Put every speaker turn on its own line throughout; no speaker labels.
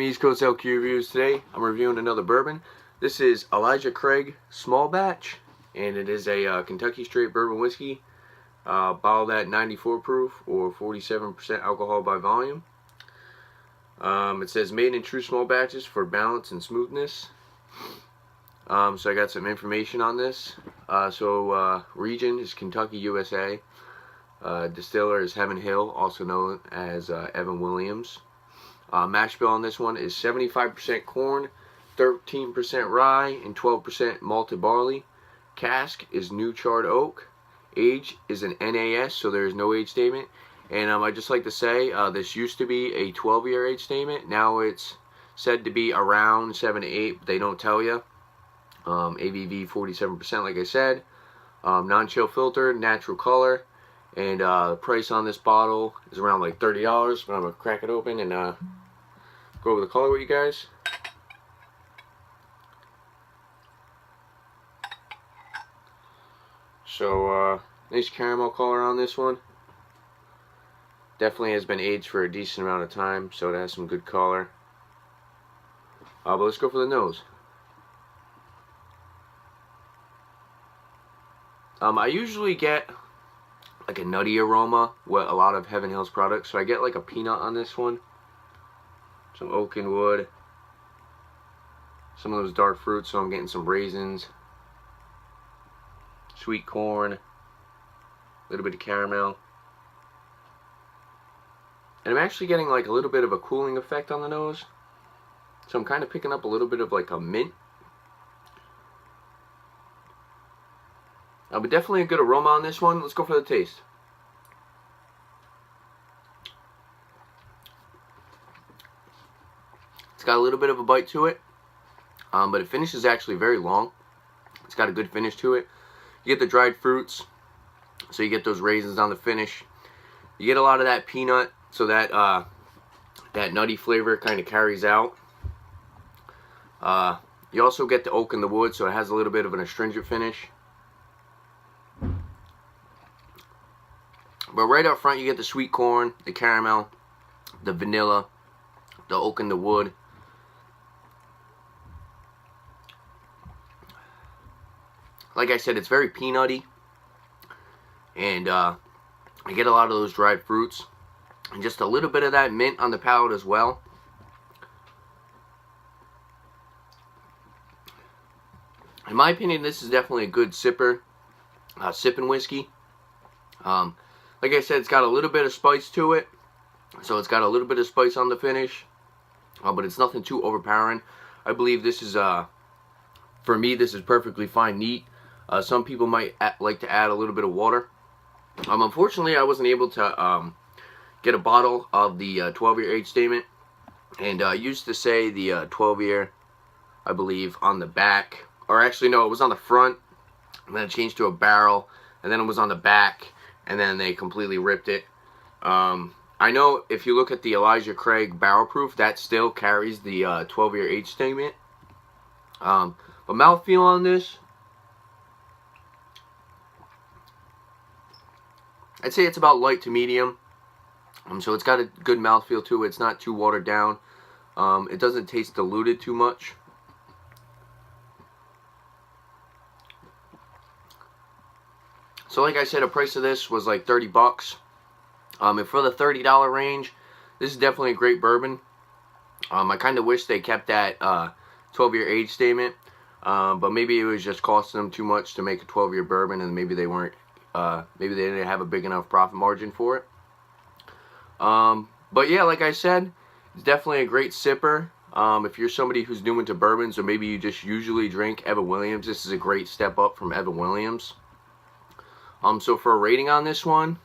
East Coast LQ Reviews. Today I'm reviewing another bourbon. This is Elijah Craig Small Batch, and it is a Kentucky Straight Bourbon Whiskey, bottled at 94 proof or 47% alcohol by volume. It says made in true small batches for balance and smoothness. So I got some information on this. Region is Kentucky, USA. Distiller is Heaven Hill, also known as Evan Williams. Mash bill on this one is 75% corn, 13% rye, and 12% malted barley. Cask is new charred oak. Age is an NAS, so there is no age statement. And I'd just like to say, this used to be a 12-year age statement. Now it's said to be around 7 to 8, but they don't tell you. ABV 47%, like I said. Non-chill filter, natural color. And the price on this bottle is around like $30. But I'm going to crack it open and go over the color with you guys. So, nice caramel color on this one. Definitely has been aged for a decent amount of time, so it has some good color. But let's go for the nose. I usually get like a nutty aroma with a lot of Heaven Hill's products, so I get like a peanut on this one. Some oak and wood, some of those dark fruits, so I'm getting some raisins, sweet corn, a little bit of caramel, and I'm actually getting like a little bit of a cooling effect on the nose, so I'm kind of picking up a little bit of like a mint. But definitely a good aroma on this one. Let's go for the taste. It's got a little bit of a bite to it, but it finishes actually very long. It's got a good finish to it. You get the dried fruits, so you get those raisins on the finish. You get a lot of that peanut, so that that nutty flavor kind of carries out. You also get the oak and the wood, so it has a little bit of an astringent finish. But right up front, you get the sweet corn, the caramel, the vanilla, the oak and the wood. Like I said, it's very peanutty, and I get a lot of those dried fruits, and just a little bit of that mint on the palate as well. In my opinion, this is definitely a good sipping whiskey. Like I said, it's got a little bit of spice to it, so it's got a little bit of spice on the finish, but it's nothing too overpowering. I believe this is, for me, this is perfectly fine, neat. Some people might like to add a little bit of water. Unfortunately, I wasn't able to get a bottle of the 12-year age statement, and I used to say the 12-year, I believe, on the back, or actually no, it was on the front, and then it changed to a barrel, and then it was on the back, and then they completely ripped it. I know if you look at the Elijah Craig barrel proof, that still carries the 12-year age statement. But mouthfeel on this, I'd say it's about light to medium. So it's got a good mouthfeel to it. It's not too watered down. It doesn't taste diluted too much. So like I said, the price of this was like 30 bucks. And for the $30 range, this is definitely a great bourbon. I kind of wish they kept that 12-year age statement. But maybe it was just costing them too much to make a 12-year bourbon, and maybe they weren't, maybe they didn't have a big enough profit margin for it. But yeah, like I said, it's definitely a great sipper. If you're somebody who's new into bourbons, or maybe you just usually drink Evan Williams, this is a great step up from Evan Williams. So for a rating on this one,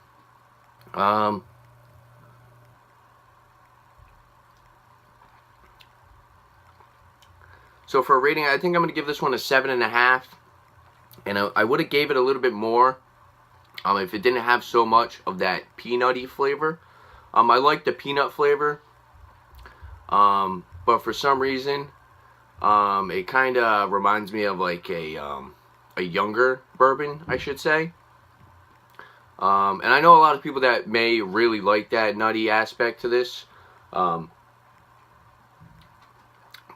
I think I'm going to give this one a 7.5. And I would have gave it a little bit more if it didn't have so much of that peanutty flavor. I like the peanut flavor, but for some reason, it kind of reminds me of like a younger bourbon, I should say. And I know a lot of people that may really like that nutty aspect to this.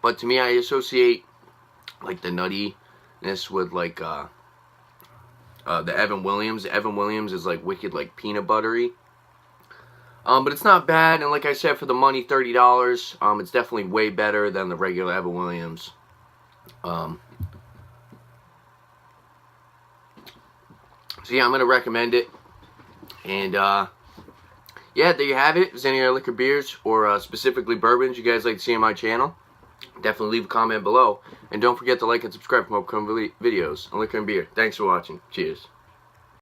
But to me, I associate like the nuttiness with like the Evan Williams. The Evan Williams is like wicked, like peanut buttery. But it's not bad, and like I said, for the money, $30, it's definitely way better than the regular Evan Williams. So yeah, I'm gonna recommend it. And yeah, there you have it. If there's any other liquor beers or specifically bourbons you guys like to see on my channel, definitely leave a comment below. And don't forget to like and subscribe for more upcoming videos on liquor and beer. Thanks for watching. Cheers.